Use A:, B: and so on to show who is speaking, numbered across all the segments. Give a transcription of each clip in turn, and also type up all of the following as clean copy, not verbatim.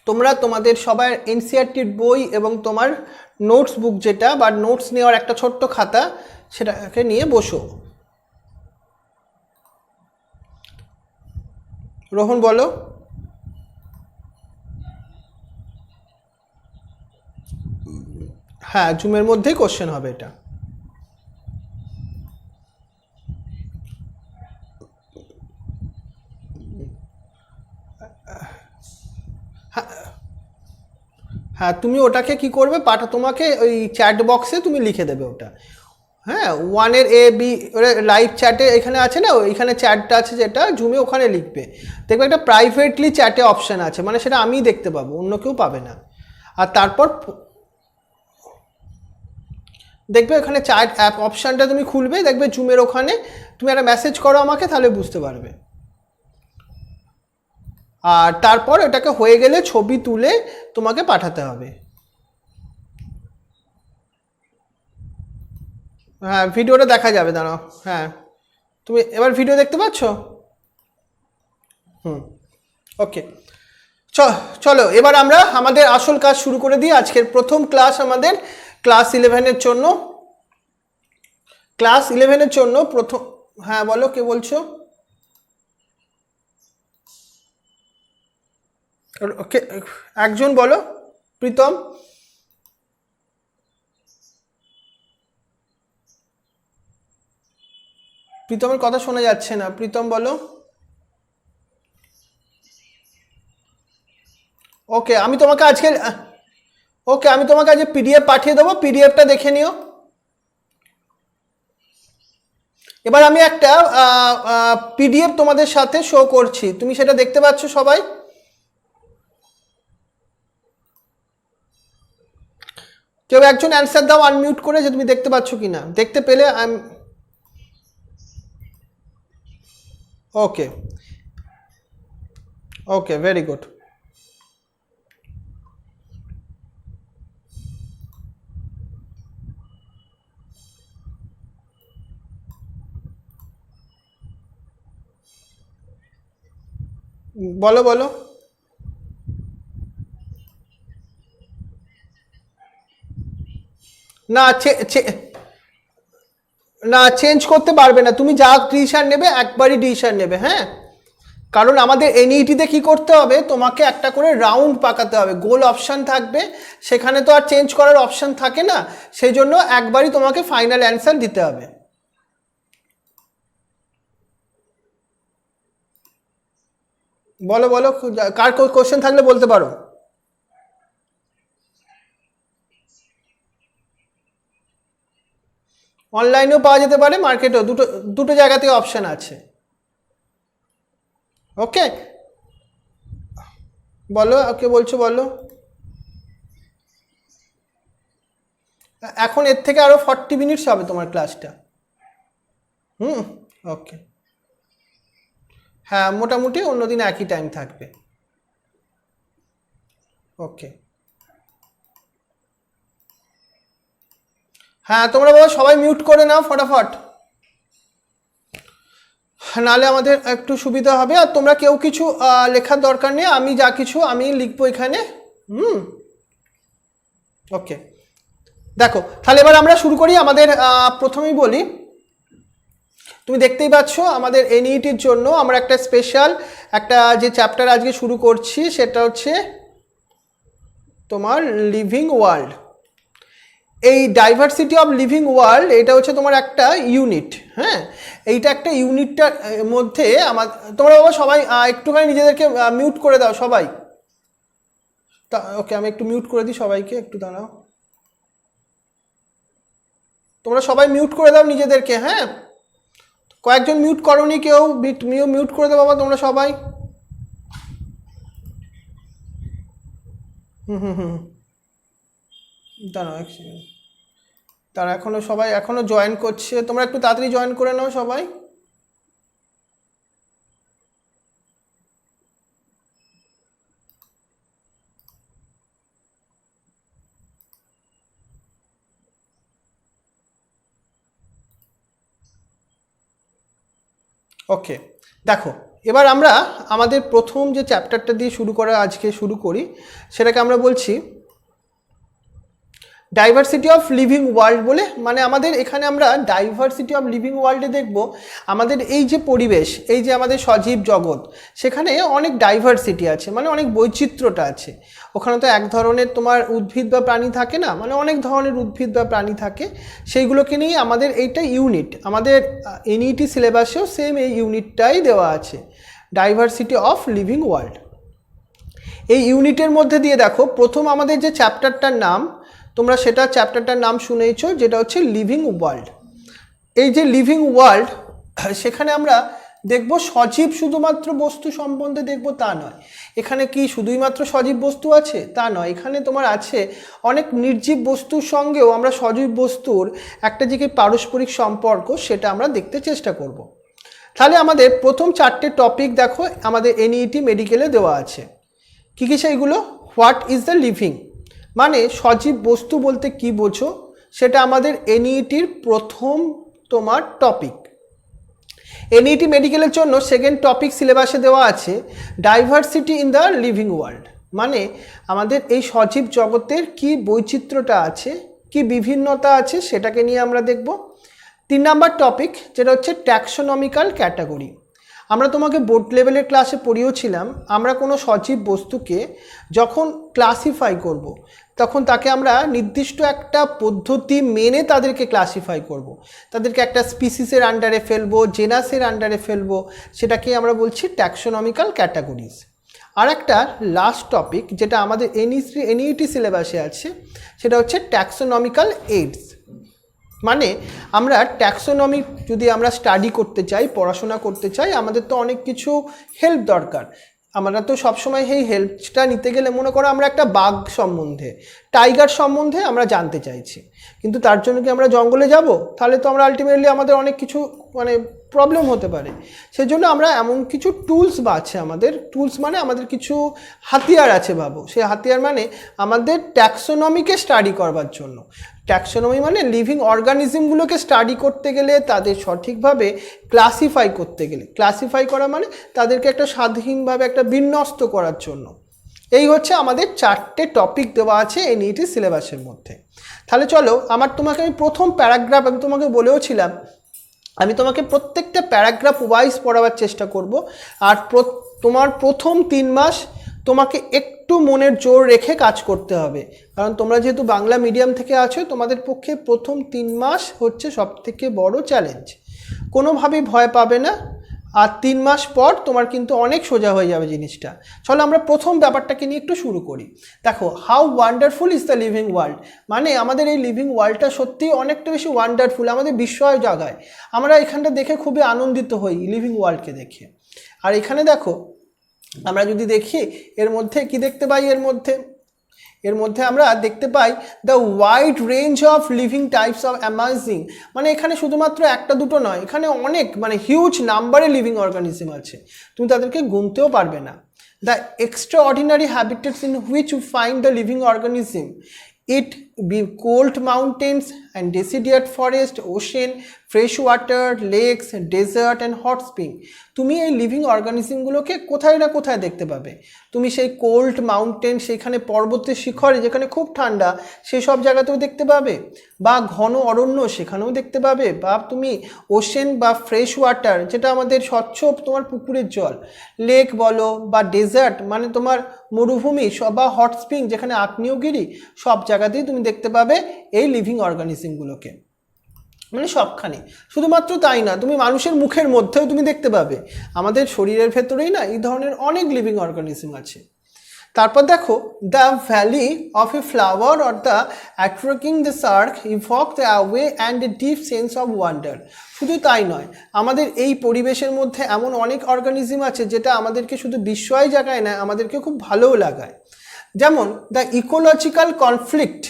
A: তোমরা তোমাদের সবার এনসিইআরটির বই এবং তোমার নোটস বুক যেটা বা নোটস নেওয়ার একটা ছোট্ট খাতা সেটাকে নিয়ে বসো। রোহন বলো। হ্যাঁ, জুমের মধ্যেই কোশ্চেন হবে এটা। হ্যাঁ, তুমি ওটাকে কি করবে, তোমাকে ওই চ্যাট বক্সে তুমি লিখে দেবে ওটা। হ্যাঁ, 1-এর A B লাইভ চ্যাটে এখানে আছে না, ওইখানে চ্যাটটা আছে যেটা জুমে, ওখানে লিখবে। দেখবে একটা প্রাইভেটলি চ্যাটে অপশান আছে, মানে সেটা আমিই দেখতে পাবো, অন্য কেউ পাবে না। আর তারপর দেখবে ওখানে চ্যাট অ্যাপ অপশানটা তুমি খুলবে, দেখবে জুমের ওখানে তুমি একটা মেসেজ করো আমাকে, তাহলে বুঝতে পারবে। আর তারপর এটাকে হয়ে গেলে ছবি তুলে তোমাকে পাঠাতে হবে। হ্যাঁ, ভিডিওটা দেখা যাবে, দাঁড়াও। হ্যাঁ, তুমি এবার ভিডিও দেখতে পাচ্ছ? ওকে, চলো এবার আমরা আমাদের আসল কাজ শুরু করে দিই। আজকের প্রথম ক্লাস আমাদের ক্লাস 11-এর জন্য। ক্লাস 11-এর জন্য প্রথম, হ্যাঁ বলো, কে বলছো? ওকে, একজন বলো। প্রীতম। প্রীতমের কথা শোনা যাচ্ছে না, প্রীতম বলো। ওকে, আমি তোমাকে আজকে পিডিএফ পাঠিয়ে দেবো, পিডিএফটা দেখে নিও। এবার আমি একটা পিডিএফ তোমাদের সাথে শো করছি, তুমি সেটা দেখতে পাচ্ছ সবাই? কেউ একজন অ্যান্সার দাও আনমিউট করে, যে তুমি দেখতে পাচ্ছ কিনা। দেখতে পেলে ওকে, ওকে, ভেরি গুড। বলো বলো। না, না, চেঞ্জ করতে পারবে না, তুমি যা ডিসিশন নেবে একবারই ডিসিশন নেবে। হ্যাঁ, কারণ আমাদের এনইটিতে কি করতে হবে, তোমাকে একটা করে রাউন্ড পাকাতে হবে, গোল অপশান থাকবে, সেখানে তো আর চেঞ্জ করার অপশান থাকে না, সেই জন্য একবারই তোমাকে ফাইনাল অ্যান্সার দিতে হবে। বলো বলো, কার কোশ্চেন থাকলে বলতে পারো। অনলাইনেও পাওয়া যেতে পারে, মার্কেটেও, দুটো দুটো জায়গাতেই অপশান আছে। ওকে, বলো, ওকে বলছো, বলো। এখন এর থেকে আরও 40 মিনিটস হবে তোমার ক্লাসটা। ওকে, হ্যাঁ, মোটামুটি অন্যদিন একই টাইম থাকবে। ওকে, হ্যাঁ, তোমরা বাবা সবাই মিউট করে নাও ফটাফট, নাহলে আমাদের একটু সুবিধা হবে। আর তোমরা কেউ কিছু লেখার দরকার নেই, আমি যা কিছু আমি লিখবো এখানে। ওকে, দেখো তাহলে এবার আমরা শুরু করি। আমাদের প্রথমেই বলি, তুমি দেখতেই পাচ্ছ আমাদের এনইটির জন্য আমরা একটা স্পেশাল একটা যে চ্যাপ্টার আজকে শুরু করছি, সেটা হচ্ছে তোমার লিভিং ওয়ার্ল্ড। এই ডাইভার্সিটি অফ লিভিং ওয়ার্ল্ড, এটা হচ্ছে তোমার একটা ইউনিট। হ্যাঁ, এইটা একটা ইউনিটটার মধ্যে তোমরা বাবা সবাই একটুখানি নিজেদেরকে মিউট করে দাও সবাই। ওকে, আমি একটু মিউট করে দিই সবাইকে, একটু দাঁড়াও। তোমরা সবাই মিউট করে দাও নিজেদেরকে। হ্যাঁ, কয়েকজন মিউট করোনি কেউ, মিউট করে দাও বাবা তোমরা সবাই। দাঁড়াও এক সেকেন্ড, তারা সবাই এখনো জয়েন করছে, তোমরা একটু তাড়াতাড়ি জয়েন করে নাও সবাই। ওকে, দেখো এবার আমরা আমাদের প্রথম যে চ্যাপ্টারটা দিয়ে আজকে শুরু করি, সেটাকে আমরা বলছি ডাইভার্সিটি অফ লিভিং ওয়ার্ল্ড বলে। মানে আমাদের এখানে আমরা ডাইভার্সিটি অফ লিভিং ওয়ার্ল্ডে দেখব আমাদের এই যে পরিবেশ, এই যে আমাদের সজীব জগৎ, সেখানে অনেক ডাইভার্সিটি আছে, মানে অনেক বৈচিত্র্যটা আছে। ওখানে তো এক ধরনের তোমার উদ্ভিদ বা প্রাণী থাকে না, মানে অনেক ধরনের উদ্ভিদ বা প্রাণী থাকে। সেইগুলোকে নিয়ে আমাদের এইটা ইউনিট, আমাদের এনইটি সিলেবাসেও সেম এই ইউনিটটাই দেওয়া আছে, ডাইভার্সিটি অফ লিভিং ওয়ার্ল্ড। এই ইউনিটের মধ্যে দিয়ে দেখো প্রথম আমাদের যে চ্যাপ্টারটার নাম, তোমরা সেটা চ্যাপ্টারটার নাম শুনেইছো, যেটা হচ্ছে লিভিং ওয়ার্ল্ড। এই যে লিভিং ওয়ার্ল্ড, সেখানে আমরা দেখব সজীব শুধুমাত্র বস্তু সম্বন্ধে দেখব তা নয়। এখানে কি শুধুই মাত্র সজীব বস্তু আছে তা নয়, এখানে তোমার আছে অনেক নির্জীব বস্তুর সঙ্গেও আমরা সজীব বস্তুর একটা যে পারস্পরিক সম্পর্ক, সেটা আমরা দেখতে চেষ্টা করব। তাহলে আমাদের প্রথম 4টে টপিক দেখো আমাদের এনইটি মেডিকেলে দেওয়া আছে। কী কী সেইগুলো? হোয়াট ইজ দ্য লিভিং, মানে সজীব বস্তু বলতে কি বোঝো, সেটা আমাদের এনইটির প্রথম তোমার টপিক। এনইটি মেডিকেলের জন্য সেকেন্ড টপিক সিলেবাসে দেওয়া আছে diversity in the living world, মানে আমাদের এই সজীব জগতের কি বৈচিত্র্যটা আছে, কি বিভিন্নতা আছে, সেটাকে নিয়ে আমরা দেখব। 3 নাম্বার টপিক যেটা হচ্ছে ট্যাক্সোনমিক্যাল ক্যাটাগরি। আমরা তোমাকে বোর্ড লেভেলের ক্লাসে পড়িয়েছিলাম, আমরা কোনো সজীব বস্তুকে যখন ক্লাসিফাই করব, তখন তাকে আমরা নির্দিষ্ট একটা পদ্ধতি মেনে তাদেরকে ক্লাসিফাই করব। তাদেরকে একটা স্পিসিসের আন্ডারে ফেলবো, জেনাসের আন্ডারে ফেলবো, সেটাকে আমরা বলছি ট্যাক্সোনমিক্যাল ক্যাটাগরিজ। আর একটা লাস্ট টপিক যেটা আমাদের এনইটি সিলেবাসে আছে, সেটা হচ্ছে ট্যাক্সোনমিক্যাল এইডস। মানে আমরা ট্যাক্সোনমি যদি আমরা স্টাডি করতে চাই, পড়াশোনা করতে চাই, আমাদের তো অনেক কিছু হেল্প দরকার। আমরা তো সবসময় এই হেল্পটা নিতে গেলে মনে করো আমরা একটা বাঘ সম্বন্ধে, টাইগার সম্বন্ধে আমরা জানতে চাইছি, কিন্তু তার জন্য কি আমরা জঙ্গলে যাব? তাহলে তো আমরা আলটিমেটলি আমাদের অনেক কিছু মানে প্রবলেম হতে পারে। সেজন্য আমরা এমন কিছু টুলস বা আছে আমাদের, টুলস মানে আমাদের কিছু হাতিয়ার আছে ভাবো, সেই হাতিয়ার মানে আমাদের ট্যাক্সোনমিকে স্টাডি করবার জন্য। ট্যাক্সোনমি মানে লিভিং অর্গানিজমগুলোকে স্টাডি করতে গেলে, তাদের সঠিকভাবে ক্লাসিফাই করতে গেলে, ক্লাসিফাই করা মানে তাদেরকে একটা স্বাধীনভাবে একটা বিন্যস্ত করার জন্য। এই হচ্ছে আমাদের 4টে টপিক দেওয়া আছে এনইটি সিলেবাসের মধ্যে। তাহলে চলো তোমাকে আমি প্রথম প্যারাগ্রাফ, আমি তোমাকে বলেওছিলাম আমি তোমাকে প্রত্যেকটা প্যারাগ্রাফ ওয়াইজ পড়াবার চেষ্টা করব। আর তোমার প্রথম 3 মাস তোমাকে একটু মনের জোর রেখে কাজ করতে হবে, কারণ তোমরা যেহেতু বাংলা মিডিয়াম থেকে আছো, তোমাদের পক্ষে প্রথম 3 মাস হচ্ছে সবথেকে বড় চ্যালেঞ্জ। কোনোভাবেই ভয় পাবে না, আর 3 মাস পর তোমার কিন্তু অনেক সোজা হয়ে যাবে জিনিসটা। চলো আমরা প্রথম ব্যাপারটাকে নিয়ে একটু শুরু করি। দেখো, how wonderful is the living world, মানে আমাদের এই লিভিং ওয়ার্ল্ডটা সত্যিই অনেকটা বেশি ওয়ান্ডারফুল, আমাদের বিস্ময় জাগায়। আমরা এখানটা দেখে খুবই আনন্দিত হই লিভিং ওয়ার্ল্ডকে দেখে। আর এখানে দেখো, আমরা যদি দেখি এর মধ্যে কি দেখতে পাই, এর মধ্যে আমরা দেখতে পাই the wide range of living types of amazing, মানে এখানে শুধুমাত্র একটা দুটো নয়, এখানে অনেক মানে হিউজ নাম্বারে লিভিং অর্গানিজম আছে, তুমি তাদেরকে গুনতেও পারবে না। The extraordinary habitats in which you find the living organism, it be cold mountains and deciduous forest, ocean, fresh water, lakes, desert and hot spring। তুমি এই লিভিং অর্গানিজমগুলোকে কোথায় না কোথায় দেখতে পাবে। তুমি সেই কোল্ড মাউন্টেন, সেখানে পর্বতের শিখরে যেখানে খুব ঠান্ডা, সেই সব জায়গাতেও দেখতে পাবে, বা ঘন অরণ্য সেখানেও দেখতে পাবে, বা তুমি ওশেন বা ফ্রেশ ওয়াটার যেটা আমাদের স্বচ্ছ তোমার পুকুরের জল, লেক বলো, বা ডেজার্ট মানে তোমার মরুভূমি, বা হট স্প্রিং যেখানে আগ্নেয়গিরি, সব জায়গাতেই তুমি দেখতে পাবে এই লিভিং অর্গানিজমগুলোকে, মানে সবখানে। শুধুমাত্র তাই না, তুমি মানুষের মুখের মধ্যেও তুমি দেখতে পাবে, আমাদের শরীরের ভেতরেই না এই ধরনের অনেক লিভিং অর্গানিজম আছে। তারপর দেখো, the valley of a flower or the attracting the search evoke the awe and a deep sense of wonder. শুধু তাই নয়, আমাদের এই পরিবেশের মধ্যে এমন অনেক অর্গানিজম আছে যেটা আমাদেরকে শুধু বিস্ময় জাগায় না, আমাদেরকে খুব ভালোও লাগায়। যেমন the ecological conflict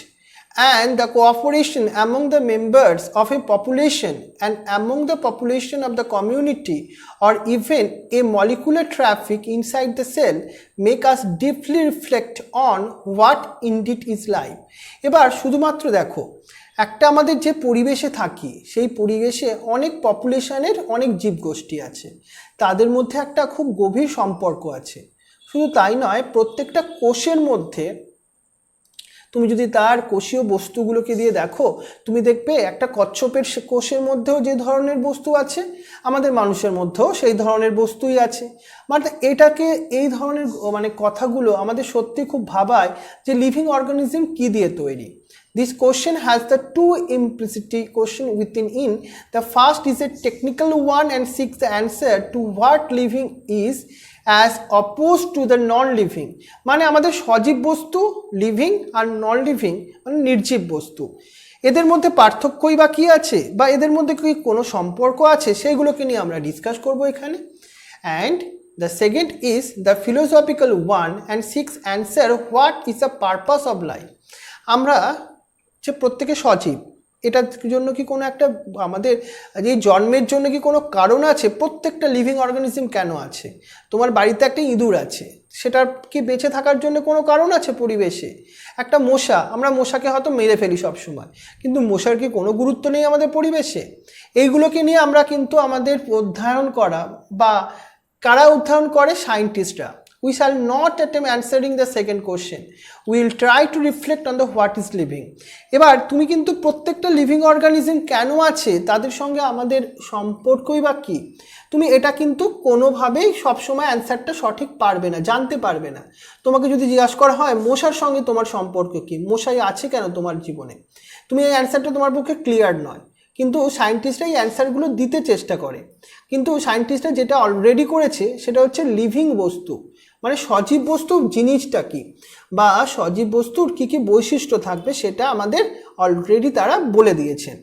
A: and the cooperation among the members of a population and among the population of the community or even a molecular traffic inside the cell make us deeply reflect on what indeed is life. এবার শুধুমাত্র দেখো একটা আমাদের যে পরিবেশে থাকি সেই পরিবেশে অনেক পপুলেশনের অনেক জীবগোষ্ঠী আছে, তাদের মধ্যে একটা খুব গভীর সম্পর্ক আছে। শুধু তাই নয়, প্রত্যেকটা কোষের মধ্যে তুমি যদি তার কোষীয় বস্তুগুলোকে দিয়ে দেখো, তুমি দেখবে একটা কচ্ছপের কোষের মধ্যেও যে ধরনের বস্তু আছে আমাদের মানুষের মধ্যেও সেই ধরনের বস্তুই আছে। মানে এটাকে এই ধরনের মানে কথাগুলো আমাদের সত্যি খুব ভাবায় যে লিভিং অর্গানিজম কী দিয়ে তৈরি। This question has the two implicit question within in. The first is a technical one and seeks the answer to what living is as opposed to the non-living. মানে আমাদের সজীব বস্তু লিভিং আর non living মানে নির্জীব বস্তু, এদের মধ্যে পার্থক্যই বা কী আছে বা এদের মধ্যে কি কোনো সম্পর্ক আছে, সেইগুলোকে নিয়ে আমরা ডিসকাস করব এখানে। And the second is the philosophical one and seeks answer what is the purpose of life. আমরা যে প্রত্যেকে সজীব, এটার জন্য কি কোনো একটা আমাদের এই জন্মের জন্য কি কোনো কারণ আছে? প্রত্যেকটা লিভিং অর্গানিজম কেন আছে? তোমার বাড়িতে একটা ইঁদুর আছে, সেটার কি বেঁচে থাকার জন্য কোনো কারণ আছে পরিবেশে? একটা মশা, আমরা মশাকে হয়তো মেরে ফেলি সব সময়, কিন্তু মশার কি কোনো গুরুত্ব নেই আমাদের পরিবেশে? এইগুলোকে নিয়ে আমরা কিন্তু আমাদের অধ্যয়ন করা বা কারা অধ্যয়ন করে? সায়েন্টিস্টরা। We shall not attempt answering the second question. We will try to reflect on the what is living. এবার তুমি কিন্তু প্রত্যেকটা লিভিং অর্গানিজম কেন আছে, তাদের সঙ্গে আমাদের সম্পর্কই বা কী, তুমি এটা কিন্তু কোনোভাবেই সবসময় অ্যান্সারটা সঠিক পারবে না, জানতে পারবে না। তোমাকে যদি জিজ্ঞাসা করা হয় মশার সঙ্গে তোমার সম্পর্ক কী, মশাই আছে কেন তোমার জীবনে, তুমি এই অ্যান্সারটা তোমার পক্ষে ক্লিয়ার নয়। কিন্তু সায়েন্টিস্টরা এই অ্যান্সারগুলো দিতে চেষ্টা করে, কিন্তু সায়েন্টিস্টরা যেটা অলরেডি করেছে সেটা হচ্ছে লিভিং বস্তু মানে সজীব বস্তু জিনিসটা কি বা সজীব বস্তুর কী কী বৈশিষ্ট্য থাকবে সেটা আমাদের অলরেডি তারা বলে দিয়েছেন।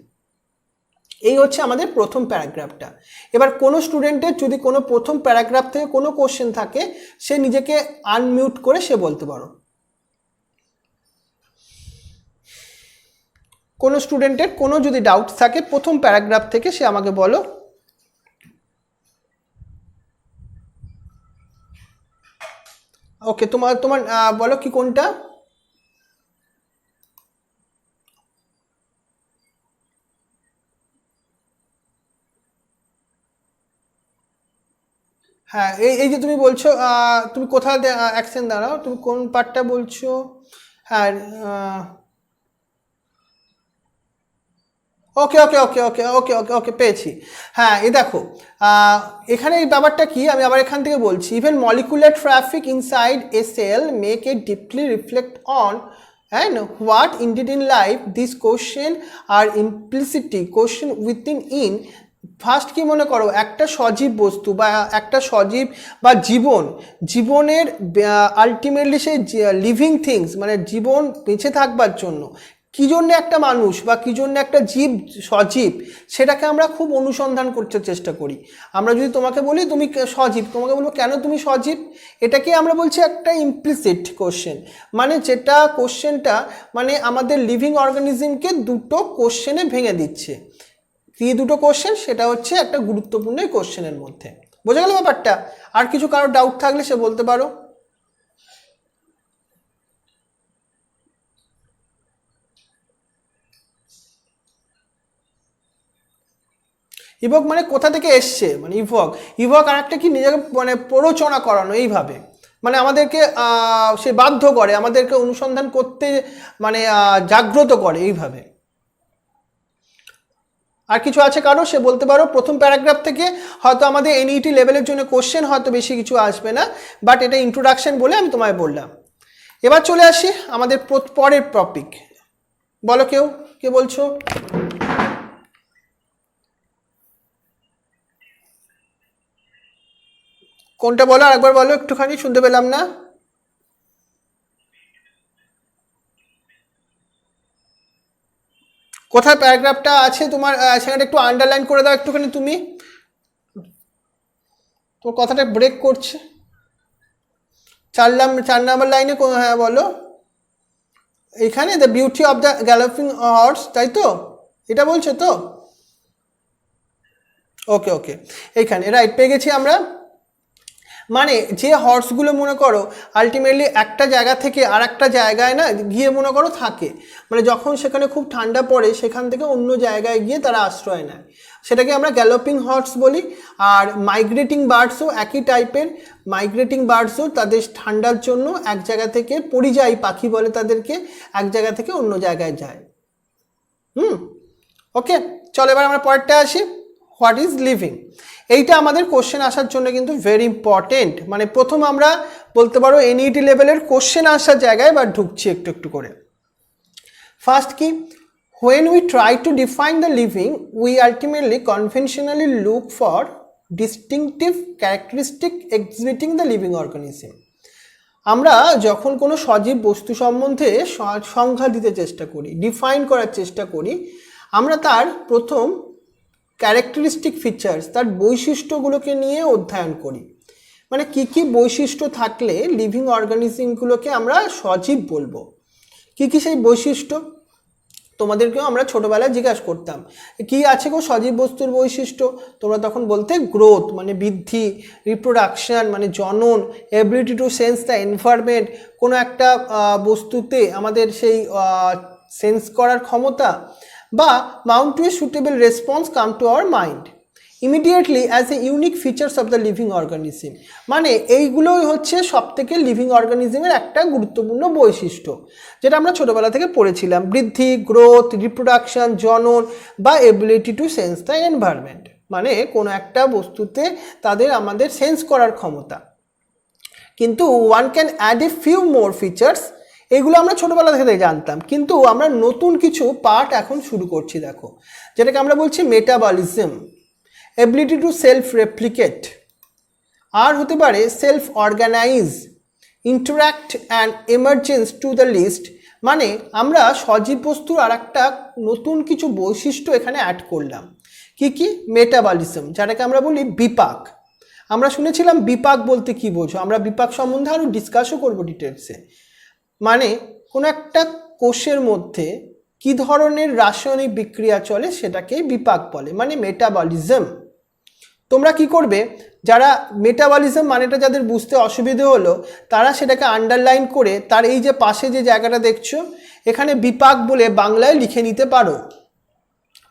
A: এই হচ্ছে আমাদের প্রথম প্যারাগ্রাফটা। এবার কোনো স্টুডেন্টের যদি কোনো প্রথম প্যারাগ্রাফ থেকে কোনো কোশ্চেন থাকে, সে নিজেকে আনমিউট করে সে বলতে পারো। কোনো স্টুডেন্টের কোনো যদি ডাউট থাকে প্রথম প্যারাগ্রাফ থেকে, সে আমাকে বলো। ওকে, তোমার বলো কি কোনটা? হ্যাঁ, এই যে তুমি বলছো তুমি কোথায় অ্যাকশন দাঁড়াও, তুমি কোন পার্টটা বলছো? হ্যাঁ, ওকে ওকে ওকে ওকে ওকে ওকে ওকে পেয়েছি। হ্যাঁ, এই দেখো এখানে এই ব্যাপারটা কি, আমি আবার এখান থেকে বলছি। Even molecular traffic inside a cell make a deeply reflect on and what indeed in life. This question are implicitly question within in. First কি মনে করো, একটা সজীব বস্তু বা একটা সজীব বা জীবনের আলটিমেটলি সেই লিভিং থিংস মানে জীবন বেঁচে থাকবার জন্য কী জন্য একটা মানুষ বা কী জন্য একটা জীব সজীব, সেটাকে আমরা খুব অনুসন্ধান করতে চেষ্টা করি। আমরা যদি তোমাকে বলি তুমি সজীব, তোমাকে বলবো কেন তুমি সজীব, এটাকে আমরা বলছি একটা ইমপ্লিসিট কোশ্চেন, মানে যেটা কোশ্চেনটা মানে আমাদের লিভিং অর্গানিজমকে দুটো কোশ্চেনে ভেঙে দিচ্ছে। কি দুটো কোশ্চেন, সেটা হচ্ছে একটা গুরুত্বপূর্ণ কোশ্চেনের মধ্যে। বোঝা গেল ব্যাপারটা? আর কিছু কারো ডাউট থাকলে সে বলতে পারো। ইভক মানে কোথা থেকে এসছে, মানে ইভক আর একটা কি নিজেকে মানে প্ররোচনা করানো, এইভাবে মানে আমাদেরকে সে বাধ্য করে, আমাদেরকে অনুসন্ধান করতে মানে জাগ্রত করে এইভাবে। আর কিছু আছে কারো, সে বলতে পারো। প্রথম প্যারাগ্রাফ থেকে হয়তো আমাদের এনইটি লেভেলের জন্য কোশ্চেন হয়তো বেশি কিছু আসবে না, বাট এটা ইন্ট্রোডাকশন বলে আমি তোমায় বললাম। এবার চলে আসি আমাদের পরের টপিক। বলো কেউ, কে বলছো? কোনটা বলো, আরেকবার বলো, একটুখানি শুনতে পেলাম না। কোথায় প্যারাগ্রাফটা আছে তোমার, সেখানে একটু আন্ডারলাইন করে দাও একটুখানি তুমি, তোমার কথাটা ব্রেক করছে। 4 নাম্বার লাইনে, হ্যাঁ বলো। এখানে the beauty of the galloping horse, তাই তো, এটা বলছে তো? ওকে ওকে, এইখানে রাইট পেয়ে গেছি আমরা। মানে যে হর্সগুলো মনে করো আলটিমেটলি একটা জায়গা থেকে আর একটা জায়গায় না গিয়ে মনে করো থাকে, মানে যখন সেখানে খুব ঠান্ডা পড়ে সেখান থেকে অন্য জায়গায় গিয়ে তারা আশ্রয় নেয়, সেটাকে আমরা গ্যালোপিং হর্স বলি। আর মাইগ্রেটিং বার্ডসও একই টাইপের, মাইগ্রেটিং বার্ডসও তাদের ঠান্ডার জন্য এক জায়গা থেকে, পরিযায়ী পাখি বলে তাদেরকে, এক জায়গা থেকে অন্য জায়গায় যায়। ওকে, চলো এবার আমরা পরেরটা আসি, হোয়াট ইজ লিভিং। এইটা আমাদের কোশ্চেন আসার জন্য কিন্তু ভেরি ইম্পর্টেন্ট, মানে প্রথম আমরা বলতে পারো এনইটি লেভেলের কোশ্চেন আসার জায়গায় এবার ঢুকছি একটু একটু করে। ফার্স্ট কি, when we try to define the living we ultimately conventionally look for distinctive characteristic exhibiting the living organism। আমরা যখন কোনো সজীব বস্তু সম্বন্ধে সংজ্ঞা দিতে চেষ্টা করি, ডিফাইন করার চেষ্টা করি, আমরা তার প্রথম ক্যারেক্টারিস্টিক ফিচার্স, তার বৈশিষ্ট্যগুলোকে নিয়ে অধ্যয়ন করি। মানে কি কি বৈশিষ্ট্য থাকলে লিভিং অর্গানিজমগুলোকে আমরা সজীব বলবো, কি কি সেই বৈশিষ্ট্য। তোমাদেরকেও আমরা ছোটোবেলায় জিজ্ঞাসা করতাম কি আছে গো সজীব বস্তুর বৈশিষ্ট্য, তোমরা তখন বলতে গ্রোথ মানে বৃদ্ধি, রিপ্রোডাকশান মানে জনন, ability to sense the environment, কোনো একটা বস্তুতে আমাদের সেই সেন্স করার ক্ষমতা, বা mount to a suitable response come to our mind immediately as a unique features of the living organism. মানে এইগুলোই হচ্ছে সবথেকে লিভিং অর্গানিজমের একটা গুরুত্বপূর্ণ বৈশিষ্ট্য, যেটা আমরা ছোটোবেলা থেকে পড়েছিলাম, বৃদ্ধি, গ্রোথ, রিপ্রোডাকশান, জনন বা ability to sense the environment, মানে কোনো একটা বস্তুতে তাদের আমাদের সেন্স করার ক্ষমতা। কিন্তু one can add a few more features, এগুলো আমরা ছোটোবেলা থেকে জানতাম, কিন্তু আমরা নতুন কিছু পার্ট এখন শুরু করছি দেখো, যেটাকে আমরা বলছি metabolism, ability to self replicate, আর হতে পারে self organise, interact and emergence to the list. মানে আমরা সজীব বস্তুর আর একটা নতুন কিছু বৈশিষ্ট্য এখানে অ্যাড করলাম, কি কি, মেটাবলিজম, যেটাকে আমরা বলি বিপাক। আমরা শুনেছিলাম বিপাক বলতে কি বোঝো, আমরা বিপাক সম্বন্ধে আরও ডিসকাসও করবো ডিটেলসে। মানে কোনো একটা কোষের মধ্যে কি ধরনের রাসায়নিক বিক্রিয়া চলে সেটাকেই বিপাক বলে, মানে মেটাবলিজম। তোমরা কি করবে, যারা মেটাবলিজম মানেটা যাদের বুঝতে অসুবিধে হলো তারা সেটাকে আন্ডারলাইন করে তার এই যে পাশে যে জায়গাটা দেখছো এখানে বিপাক বলে বাংলায় লিখে নিতে পারো,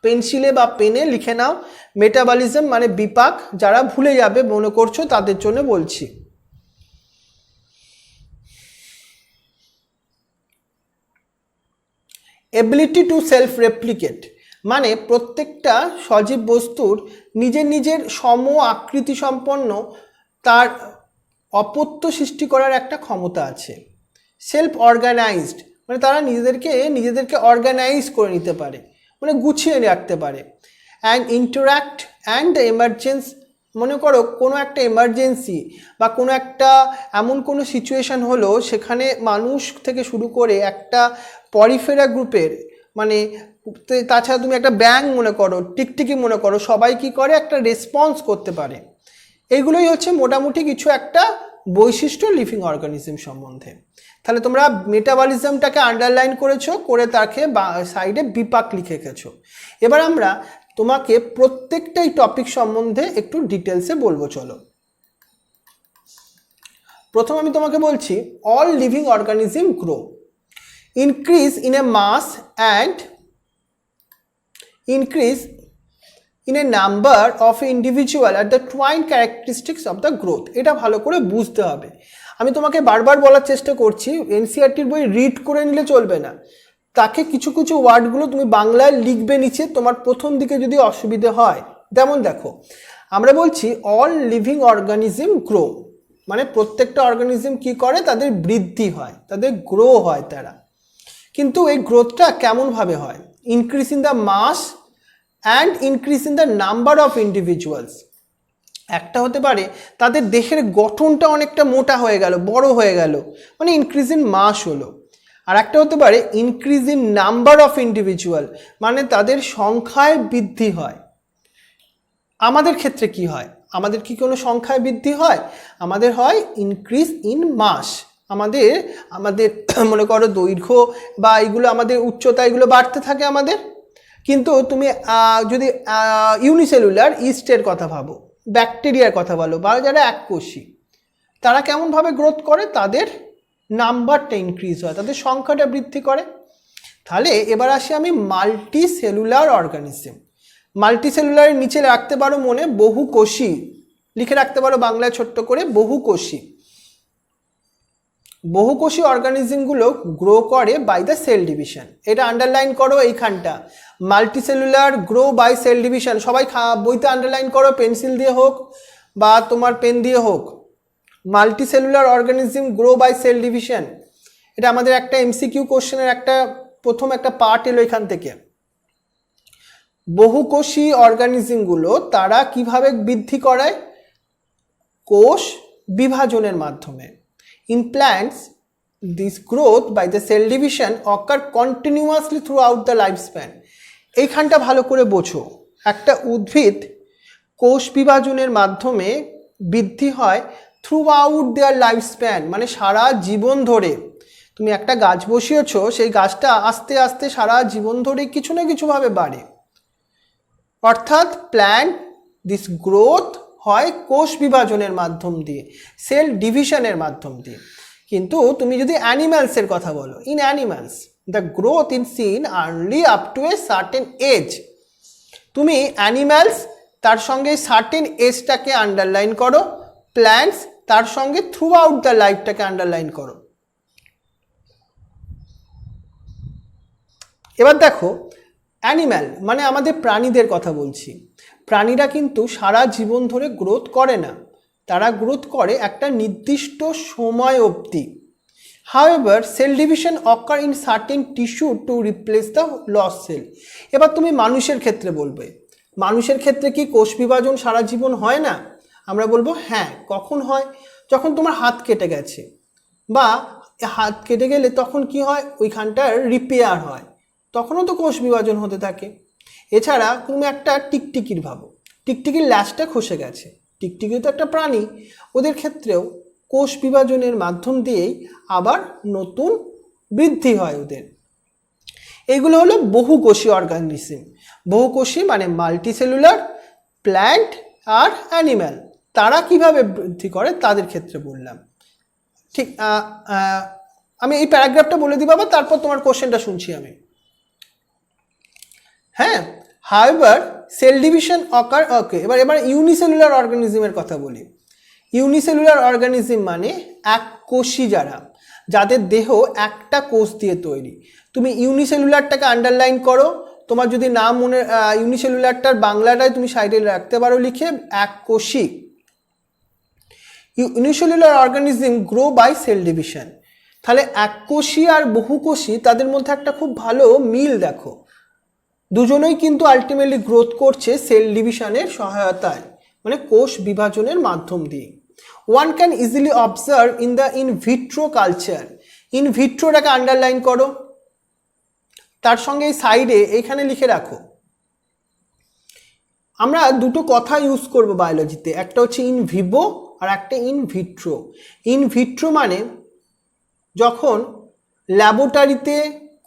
A: পেন্সিলে বা পেনে লিখে নাও, মেটাবলিজম মানে বিপাক। যারা ভুলে যাবে মনে করছো তাদের জন্য বলছি। এবিলিটি টু সেলফ রেপ্লিকেট মানে প্রত্যেকটা সজীব বস্তুর নিজের নিজের সম আকৃতি সম্পন্ন তার অপত্য সৃষ্টি করার একটা ক্ষমতা আছে। সেলফ অর্গানাইজড মানে তারা নিজেদেরকে অর্গানাইজ করে নিতে পারে, মানে গুছিয়ে রাখতে পারে। And interact and the emergence, মনে করো কোনো একটা এমার্জেন্সি বা কোনো একটা এমন কোনো সিচুয়েশান হলো সেখানে মানুষ থেকে শুরু করে একটা পরিফেরা গ্রুপের, মানে তাছাড়া তুমি একটা ব্যাঙ মনে করো, টিকটিকি মনে করো, সবাই কি করে একটা রেসপন্স করতে পারে। এইগুলোই হচ্ছে মোটামুটি কিছু একটা বৈশিষ্ট্য লিভিং অর্গানিজম সম্বন্ধে। তাহলে তোমরা মেটাবলিজমটাকে আন্ডারলাইন করেছো, করে তাকে সাইডে বিপাক লিখে রেখেছো। এবার আমরা তোমাকে প্রত্যেকটাই টপিক সম্বন্ধে একটু ডিটেলসে বলবো, চলো। প্রথম আমি তোমাকে বলছি all living organism grow, increase in a mass and increase in a number of individual at the twin characteristics of the growth। এটা ভালো করে বুঝতে হবে। আমি তোমাকে বারবার বলার চেষ্টা করছি, এনসিইআরটির বই রিড করে নিলে চলবে না, তাকে কিছু কিছু ওয়ার্ডগুলো তুমি বাংলায় লিখবে নিচে, তোমার প্রথম দিকে যদি অসুবিধে হয়। যেমন দেখো আমরা বলছি অল লিভিং অর্গানিজম গ্রো, মানে প্রত্যেকটা অর্গানিজম কি করে, তাদের বৃদ্ধি হয়, তাদের গ্রো হয় তারা। কিন্তু এই গ্রোথটা কেমনভাবে হয়, increase in the mass and increase in the number of individuals. একটা হতে পারে তাদের দেহের গঠনটা অনেকটা মোটা হয়ে গেল, বড় হয়ে গেল, মানে ইনক্রিজ ইন মাস হলো। আর একটা হতে পারে increase in number of individual, মানে তাদের সংখ্যায় বৃদ্ধি হয়। আমাদের ক্ষেত্রে কি হয়, আমাদের কি কোনো সংখ্যায় বৃদ্ধি হয়, আমাদের হয় ইনক্রিজ ইন মাস, আমাদের আমাদের মনে করো দৈর্ঘ্য বা এগুলো আমাদের উচ্চতা এগুলো বাড়তে থাকে আমাদের। কিন্তু তুমি যদি ইউনিসেলুলার ইস্টের কথা ভাবো, ব্যাকটেরিয়ার কথা বলো, বা যারা এককোষী, তারা কেমনভাবে গ্রোথ করে, তাদের নাম্বারটা ইনক্রিজ হয়, তাদের সংখ্যাটা বৃদ্ধি করে। তাহলে এবার আসি আমি মাল্টি সেলুলার অর্গানিজম। মাল্টি সেলুলারের নিচে রাখতে পারো মনে বহুকোষী, লিখে রাখতে পারো বাংলায় ছোট্ট করে বহুকোষী। বহুকোষী অর্গানিজমগুলো গ্রো করে বাই দ্য সেল ডিভিশন। এটা আন্ডারলাইন করো এইখানটা, multicellular grow buy cell division. সবাই বইতে আন্ডারলাইন করো, পেন্সিল দিয়ে হোক বা তোমার পেন দিয়ে হোক। Multicellular organism grow buy cell division, এটা আমাদের একটা এমসিকিউ কোশ্চেনের একটা প্রথম একটা পার্ট এলো এখান থেকে। বহুকোষী অর্গানিজমগুলো তারা কিভাবে বৃদ্ধি করায়? কোষ বিভাজনের মাধ্যমে। In plants, this growth by the cell division occur continuously throughout the lifespan. এইখানটা ভালো করে বোঝো, একটা উদ্ভিদ কোষ বিভাজনের মাধ্যমে বৃদ্ধি হয় throughout their lifespan, মানে সারা জীবন ধরে। তুমি একটা গাছ বসিয়েছো, সেই গাছটা আস্তে আস্তে সারা জীবন ধরে কিছু না কিছুভাবে বাড়ে। অর্থাৎ প্ল্যান্ট দিস গ্রোথ হয় কোষ বিভাজনের মাধ্যম দিয়ে, সেল ডিভিশনের মাধ্যম দিয়ে। কিন্তু তুমি যদি অ্যানিম্যালসের কথা বলো, in animals the growth in seen only up to a certain age. তুমি অ্যানিম্যালস তার সঙ্গে সার্টেন এজটাকে আন্ডারলাইন করো, প্ল্যান্টস তার সঙ্গে থ্রু আউট দ্য লাইফটাকে আন্ডারলাইন করো। এবার দেখো, অ্যানিম্যাল মানে আমাদের প্রাণীদের কথা বলছি। প্রাণীরা কিন্তু সারা জীবন ধরে গ্রোথ করে না, তারা গ্রোথ করে একটা নির্দিষ্ট সময় অবধি। However cell division occur in certain tissue to replace the loss cell. এবার তুমি মানুষের ক্ষেত্রে বলবে, মানুষের ক্ষেত্রে কি কোষ বিভাজন সারা জীবন হয় না? আমরা বলবো হ্যাঁ। কখন হয়? যখন তোমার হাত কেটে গেছে, বা হাত কেটে গেলে তখন কি হয়, ওইখানটার রিপেয়ার হয়, তখনও তো কোষ বিভাজন হতে থাকে। এছাড়া তুমি একটা টিকটিকির ভাবো, টিকটিকির ল্যাজটা খসে গেছে, টিকটিকি তো একটা প্রাণী, ওদের ক্ষেত্রেও কোষ বিভাজনের মাধ্যম দিয়েই আবার নতুন বৃদ্ধি হয় ওদের। এইগুলো হলো বহুকোষী অর্গানিজম। বহুকোষী মানে মাল্টিসেলুলার, প্ল্যান্ট আর অ্যানিম্যাল, তারা কিভাবে বৃদ্ধি করে তাদের ক্ষেত্রে বললাম। ঠিক, আমি এই প্যারাগ্রাফটা বলে দিই বাবা, তারপর তোমার কোশ্চেনটা শুনছি আমি। হ্যাঁ, হাউএভার সেল ডিভিশন অকার, ওকে। এবার ইউনিসেলুলার অর্গানিজমের কথা বলি। ইউনিসেলুলার অর্গানিজম মানে এককোষী, যাদের দেহ একটা কোষ দিয়ে তৈরি। তুমি ইউনিসেলুলারটাকে আন্ডারলাইন করো, তোমার যদি নাম মনে, ইউনিসেলুলারটার বাংলাটায় তুমি সাইডে রাখতে পারো লিখে এককোষী। Unicellular organism grow buy cell division. তাহলে এককোষী আর বহুকোষী, তাদের মধ্যে একটা খুব ভালো মিল দেখো, দুজনেই কিন্তু আলটিমেটলি গ্রোথ করছে সেল ডিভিশনের সহায়তায়, মানে কোষ বিভাজনের মাধ্যম দিয়ে। One can easily observe in the in vitro culture. ইন ভিট্রোটাকে আন্ডারলাইন করো, তার সঙ্গে এই সাইডে এইখানে লিখে রাখো। আমরা দুটো কথা ইউজ করব বায়োলজিতে, একটা হচ্ছে ইন ভিভো আর একটা ইন ভিট্রো। ইন ভিট্রো মানে যখন ল্যাবরেটরিতে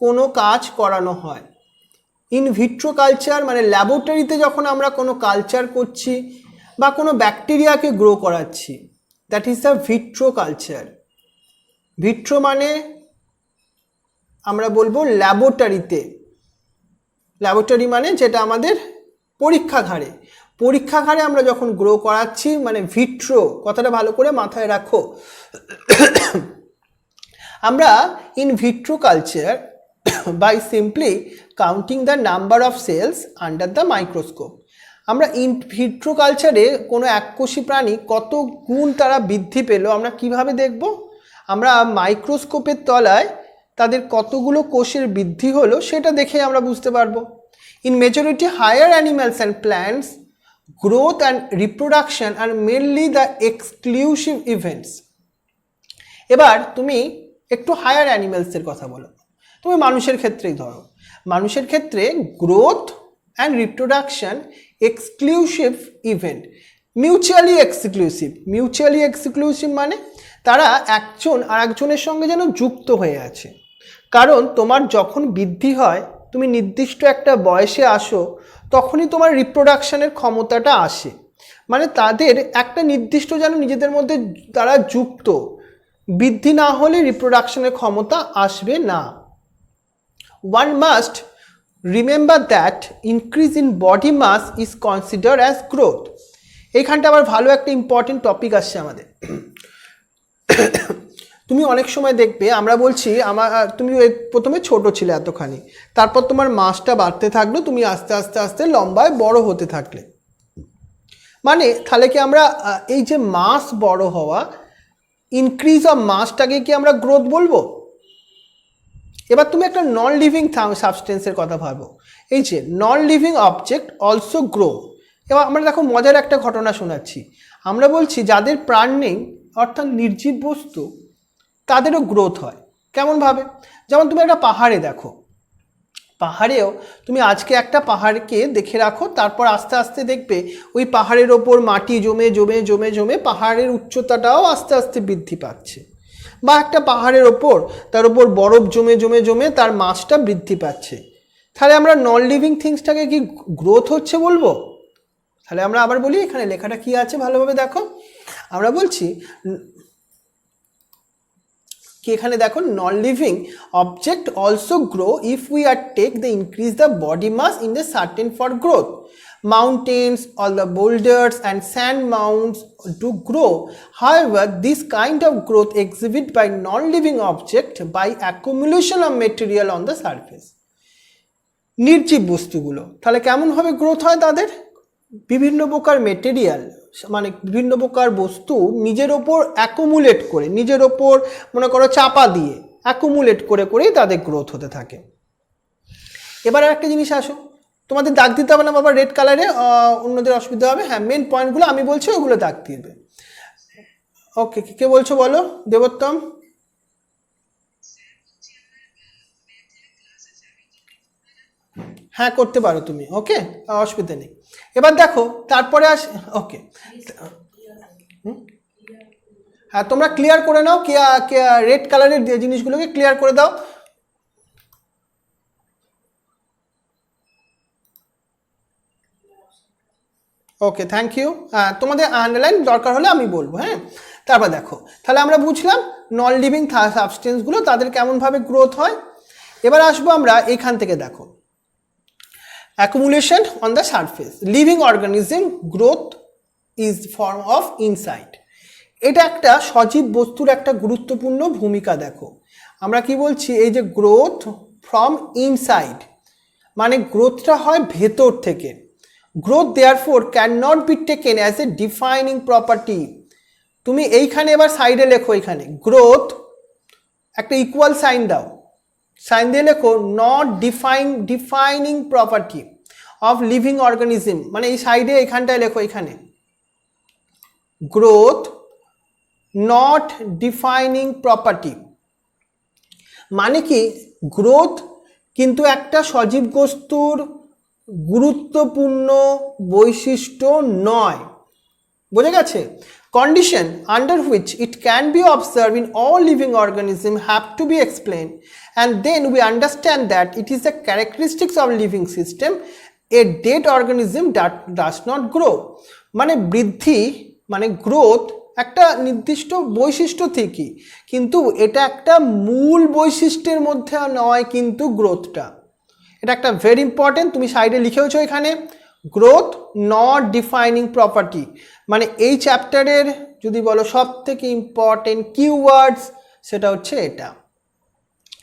A: কোনো কাজ করানো হয়। ইন ভিট্রো কালচার মানে ল্যাবরেটরিতে যখন আমরা কোনো কালচার করছি বা কোনো ব্যাকটেরিয়াকে গ্রো করাচ্ছি, that is the vitro culture. Vitro মানে আমরা বলবো ল্যাবরেটরিতে। ল্যাবরেটরি মানে যেটা আমাদের পরীক্ষাগারে, পরীক্ষাগারে আমরা যখন গ্রো করাচ্ছি, মানে ভিট্রো কথাটা ভালো করে মাথায় রাখো। আমরা in vitro culture by simply counting the number of cells under the microscope, আমরা ইন ভিট্রো কালচারে কোনো এককোষী প্রাণী কত গুণ তারা বৃদ্ধি পেল আমরা কিভাবে দেখব? আমরা মাইক্রোস্কোপের তলায় তাদের কতগুলো কোষের বৃদ্ধি হলো সেটা দেখে আমরা বুঝতে পারবো। In majority higher animals and plants growth and reproduction are mainly the exclusive events. এবার তুমি একটু হায়ার অ্যানিমালসের কথা বলো। তুমি মানুষের ক্ষেত্রেই ধরো, মানুষের ক্ষেত্রে growth and reproduction exclusive event, mutually exclusive. Mutually exclusive মানে তারা একজন আর একজনের সঙ্গে যেন যুক্ত হয়ে আছে। কারণ তোমার যখন বৃদ্ধি হয়, তুমি নির্দিষ্ট একটা বয়সে আসো, তখনই তোমার রিপ্রোডাকশনের ক্ষমতাটা আসে। মানে তাদের একটা নির্দিষ্ট যেন নিজেদের মধ্যে তারা যুক্ত, বৃদ্ধি না হলে রিপ্রোডাকশনের ক্ষমতা আসবে না। One must remember that increase in body mass is considered as growth. এইখানটা আবার ভালো একটা ইম্পর্টেন্ট টপিক আসছে আমাদের। তুমি অনেক সময় দেখবে আমরা বলছি তুমি প্রথমে ছোট ছিলে এতখানি, তারপর তোমার মাসটা বাড়তে থাকলো, তুমি আস্তে আস্তে আস্তে লম্বায় বড় হতে থাকলে। মানে তাহলে কি আমরা এই যে মাস বড় হওয়া, ইনক্রিজ অফ মাসটাকে কি আমরা গ্রোথ বলবো? এবার তুমি একটা নন লিভিং সাবস্টেন্সের কথা ভাবো, এই যে নন লিভিং অবজেক্ট অলসো গ্রো। এবার আমরা দেখো মজার একটা ঘটনা শোনাচ্ছি। আমরা বলছি যাদের প্রাণ নেই অর্থাৎ নির্জীব বস্তু, তাদেরও গ্রোথ হয়। কেমনভাবে? যেমন তুমি একটা পাহাড়ে দেখো, পাহাড়েও তুমি আজকে একটা পাহাড়কে দেখে রাখো, তারপর আস্তে আস্তে দেখবে ওই পাহাড়ের ওপর মাটি জমে জমে জমে জমে পাহাড়ের উচ্চতাটাও আস্তে আস্তে বৃদ্ধি পাচ্ছে। বা একটা পাহাড়ের ওপর তার উপর বরফ জমে জমে জমে তার মাসটা বৃদ্ধি পাচ্ছে। তাহলে আমরা নন লিভিং থিংসটাকে কি গ্রোথ হচ্ছে বলবো? তাহলে আমরা আবার বলি, এখানে লেখাটা কি আছে ভালোভাবে দেখো। আমরা বলছি কি, এখানে দেখো non living object also grow if we are take the increase the body mass in the certain for growth. Mountains, all the boulders and sand mounds do grow. However, this kind of growth exhibited by non-living object by accumulation of material on the surface. নির্জীব বস্তুগুলো তাহলে কেমনভাবে growth হয়? তাদের বিভিন্ন প্রকার material, মানে বিভিন্ন প্রকার বস্তু নিজের ওপর অ্যাকুমুলেট করে, নিজের ওপর মনে করো চাপা দিয়ে অ্যাকুমুলেট করে করেই তাদের গ্রোথ হতে থাকে। এবার আর একটা জিনিস আসো, তোমাদের দাগ দিতে হবে না বাবা রেড কালারে, অন্যদের অসুবিধা হবে। হ্যাঁ, মেন পয়েন্টগুলো আমি বলছি, ওগুলো দাগ দিবে। ওকে, কে বলছো বলো? দেবোত্তম। হ্যাঁ, করতে পারো তুমি, ওকে, অসুবিধা নেই। এবার দেখো তারপরে ওকে, হ্যাঁ তোমরা ক্লিয়ার করে নাও, রেড কালারের জিনিসগুলোকে ক্লিয়ার করে দাও। ওকে, থ্যাংক ইউ। তোমাদের আন্ডারলাইন দরকার হলে আমি বলবো। হ্যাঁ, তারপর দেখো, তাহলে আমরা বুঝলাম নন লিভিং সাবস্টেন্সগুলো তাদের কেমনভাবে গ্রোথ হয়। এবার আসবো আমরা এখান থেকে, দেখো accumulation on the surface. Living organism growth is form of insight. এটা একটা সজীব বস্তুর একটা গুরুত্বপূর্ণ ভূমিকা। দেখো আমরা কি বলছি, এই যে গ্রোথ ফ্রম ইনসাইড, মানে গ্রোথটা হয় ভেতর থেকে। Growth therefore can not be taken as a defining property. তুমি এইখানে এবার সাইডে লেখো, এখানে গ্রোথ একটা ইকুয়াল সাইন দাও, সাইন দিয়ে লেখো not defining property of living organism. মানে এই সাইডে এখানটায় লেখো, এখানে গ্রোথ নট ডিফাইনিং প্রপার্টি। মানে কি, গ্রোথ কিন্তু একটা সজীব বস্তুর গুরুত্বপূর্ণ বৈশিষ্ট্য নয়। বোঝা গেছে? Condition under which it can be observed in all living organisms have to be explained, and then we understand that it is the characteristics of living system. A dead organism that does not grow. মানে বৃদ্ধি, মানে growth একটা নির্দিষ্ট বৈশিষ্ট্য ঠিকই, কিন্তু এটা একটা মূল বৈশিষ্ট্যের মধ্যে নয় কিন্তু গ্রোথটা। এটা একটা ভেরি ইম্পর্টেন্ট, তুমি সাইডে লিখেওছো এখানে, গ্রোথ নট ডিফাইনিং প্রপার্টি। মানে এই চ্যাপ্টারের যদি বলো সব থেকে ইম্পর্টেন্ট কিওয়ার্ডস, সেটা হচ্ছে এটা।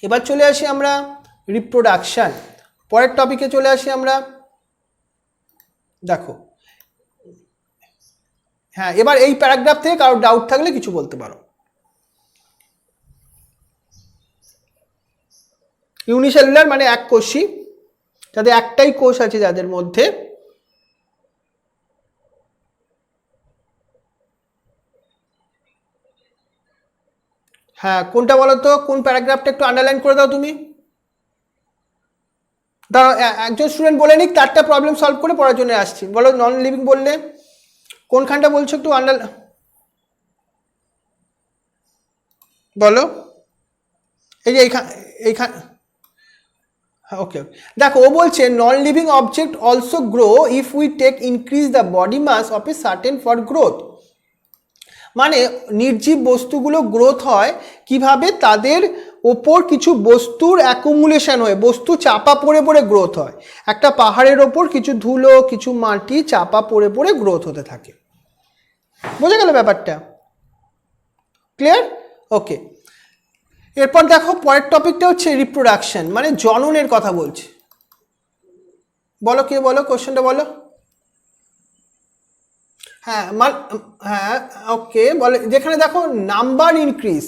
A: এবার চলে আসি আমরা রিপ্রোডাকশন, পরের টপিকে চলে আসি আমরা। দেখো হ্যাঁ, এবার এই প্যারাগ্রাফ থেকে কারো ডাউট থাকলে কিছু বলতে পারো। ইউনিসেলুলার মানে এক কোষী, যাদের একটাই কোষ আছে যাদের মধ্যে। হ্যাঁ, কোনটা বলো তো, কোন প্যারাগ্রাফটা একটু আন্ডারলাইন করে দাও তুমি। দাঁড়াও, একজন স্টুডেন্ট বলে নিক, তারটা প্রবলেম সলভ করে পড়ার জন্য আসছি। বলো নন লিভিং বললে কোনখানটা বলছো একটু বলো। এই যে এইখানে ওকে দেখো ও বলছে non living object also grow if we take increase the body mass of a certain for growth. মানে নির্জীব বস্তুগুলো গ্রোথ হয় কিভাবে, তাদের ওপর কিছু বস্তুর অ্যাকুমুলেশন হয়ে, বস্তু চাপা পড়ে পড়ে গ্রোথ হয়। একটা পাহাড়ের ওপর কিছু ধুলো কিছু মাটি চাপা পড়ে পড়ে গ্রোথ হতে থাকে। বোঝা গেল ব্যাপারটা? ক্লিয়ার? ওকে, এরপর দেখো পরের টপিকটা হচ্ছে রিপ্রোডাকশন, মানে জননের কথা বলছে। বলো কে বলো, কোশ্চেনটা বলো। হ্যাঁ হ্যাঁ ওকে, বলে যেখানে দেখো নাম্বার ইনক্রিজ,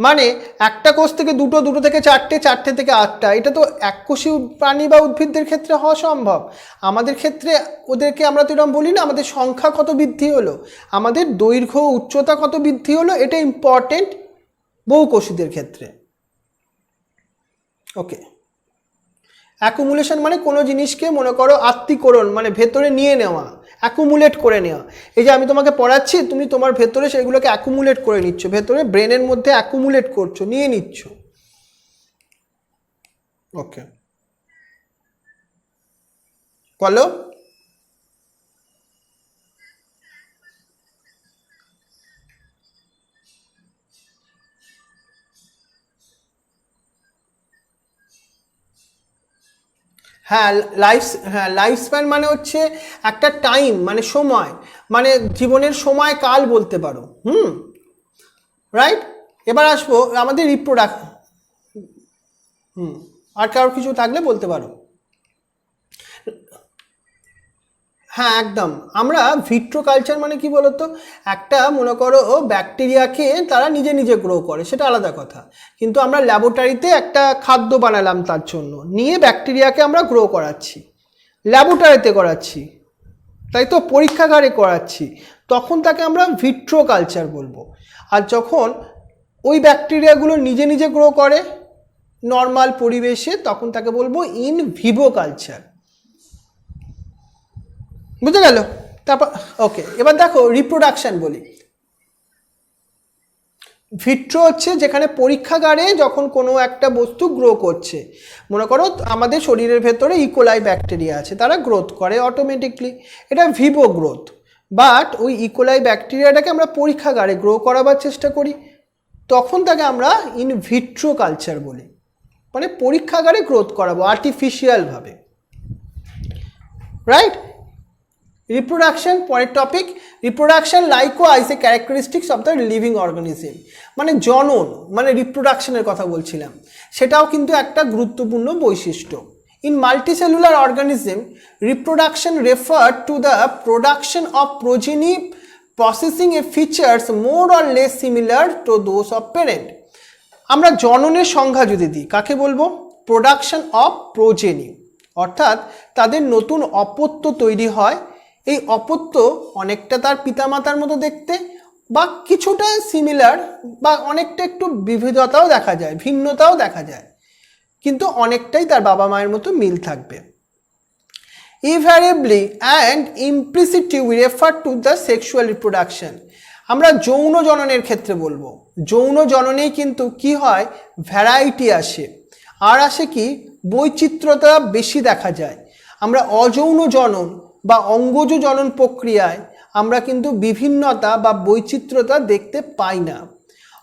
A: মানে একটা কোষ থেকে দুটো, দুটো থেকে চারটে, চারটে থেকে আটটা। এটা তো এককোষী প্রাণী বা উদ্ভিদদের ক্ষেত্রে হওয়া সম্ভব। আমাদের ক্ষেত্রে ওদেরকে আমরা তো এরকম বলি না, আমাদের সংখ্যা কত বৃদ্ধি হলো, আমাদের দৈর্ঘ্য উচ্চতা কত বৃদ্ধি হলো, এটা ইম্পর্টেন্ট বহুকোষীদের ক্ষেত্রে। ওকে, অ্যাকুমুলেশন মানে কোনো জিনিসকে মনে করো আত্তীকরণ, মানে ভেতরে নিয়ে নেওয়া, অ্যাকুমুলেট করে নেওয়া। এই যে আমি তোমাকে পড়াচ্ছি, তুমি তোমার ভেতরে সেগুলোকে অ্যাকুমুলেট করে নিচ্ছ, ভেতরে ব্রেনের মধ্যে অ্যাকুমুলেট করছো, নিয়ে নিচ্ছ। ওকে, বলো। হ্যাঁ লাইফ স্প্যান মানে হচ্ছে একটা টাইম, মানে সময়, মানে জীবনের সময় কাল বলতে পারো। রাইট। এবার আসবো আমাদের আর কারোর কিছু থাকলে বলতে পারো। হ্যাঁ একদম, আমরা ভিট্রো কালচার মানে কি বলতো, একটা মনে করো ব্যাকটেরিয়াকে তারা নিজে নিজে গ্রো করে, সেটা আলাদা কথা। কিন্তু আমরা ল্যাবরেটরিতে একটা খাদ্য বানালাম, তার জন্য নিয়ে ব্যাকটেরিয়াকে আমরা গ্রো করাচ্ছি, ল্যাবরেটরিতে করাচ্ছি, তাই তো, পরীক্ষাগারে করাচ্ছি, তখন তাকে আমরা ভিট্রো কালচার বলবো। আর যখন ওই ব্যাকটেরিয়াগুলো নিজে নিজে গ্রো করে নর্মাল পরিবেশে, তখন তাকে বলবো ইন ভিভো কালচার। বুঝে গেল? তারপর ওকে, এবার দেখো রিপ্রোডাকশন বলি। ভিট্রো হচ্ছে যেখানে পরীক্ষাগারে যখন কোনো একটা বস্তু গ্রো করছে, মনে করো আমাদের শরীরের ভেতরে ইকোলাই ব্যাকটেরিয়া আছে, তারা গ্রোথ করে অটোমেটিকলি, এটা ভিভো গ্রোথ। বাট ওই ইকোলাই ব্যাকটেরিয়াটাকে আমরা পরীক্ষাগারে গ্রো করাবার চেষ্টা করি, তখন তাকে আমরা ইন ভিট্রো কালচার বলি, মানে পরীক্ষাগারে গ্রোথ করাবো আর্টিফিশিয়ালভাবে। রাইট। রিপ্রোডাকশন পরের topic. Reproduction likewise A characteristics of the living organism, মানে জনন, মানে রিপ্রোডাকশনের কথা বলছিলাম, সেটাও কিন্তু একটা গুরুত্বপূর্ণ বৈশিষ্ট্য। In multicellular organism reproduction refer to the production of progeny processing A features more or less similar to those of parent. আমরা জননের সংজ্ঞা যদি দিই, কাকে বলবো? প্রোডাকশন অফ প্রোজেনি, অর্থাৎ তাদের নতুন অপত্য তৈরি হয়। এই অপত্য অনেকটা তার পিতামাতার মতো দেখতে, বা কিছুটা সিমিলার, বা অনেকটা একটু বিবিধতাও দেখা যায়, ভিন্নতাও দেখা যায়, কিন্তু অনেকটাই তার বাবা মায়ের মতো মিল থাকবে। ইনভ্যারিয়েবলি and implicitly we refer to the sexual reproduction. আমরা যৌন জননের ক্ষেত্রে বলবো, যৌন জননেই কিন্তু কি হয়, ভ্যারাইটি আসে, আর আসে কি, বৈচিত্র্যতা বেশি দেখা যায়। আমরা অযৌন জনন বা অঙ্গজ জনন প্রক্রিয়ায় আমরা কিন্তু বিভিন্নতা বা বৈচিত্র্যতা দেখতে পাই না।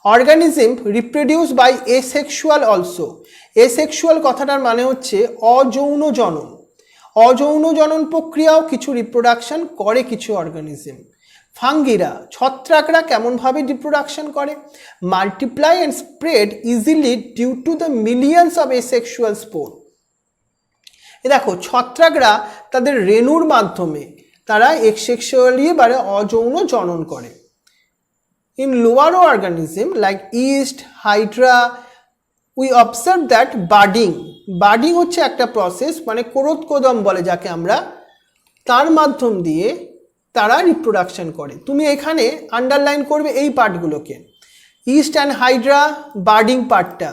A: Organism reproduce by asexual also. Asexual কথাটার মানে হচ্ছে অযৌন জনন। অযৌন জনন প্রক্রিয়াও কিছু রিপ্রোডাকশন করে কিছু অর্গানিজম। ফাঙ্গিরা, ছত্রাকরা কেমনভাবে রিপ্রোডাকশন করে? Multiply and spread easily due to the millions of asexual spore. এ দেখো ছত্রাকরা তাদের রেণুর মাধ্যমে তারা এক্সেক্সুয়ালি মানে অযৌন জনন করে। In lower organism like east, Hydra, we observe that birding. Birding হচ্ছে একটা প্রসেস, মানে কোরোদকোদম বলে যাকে আমরা, তার মাধ্যম দিয়ে তারা রিপ্রোডাকশন করে। তুমি এখানে আন্ডারলাইন করবে এই পার্টগুলোকে, ইস্ট অ্যান্ড হাইড্রা বার্ডিং পার্টটা,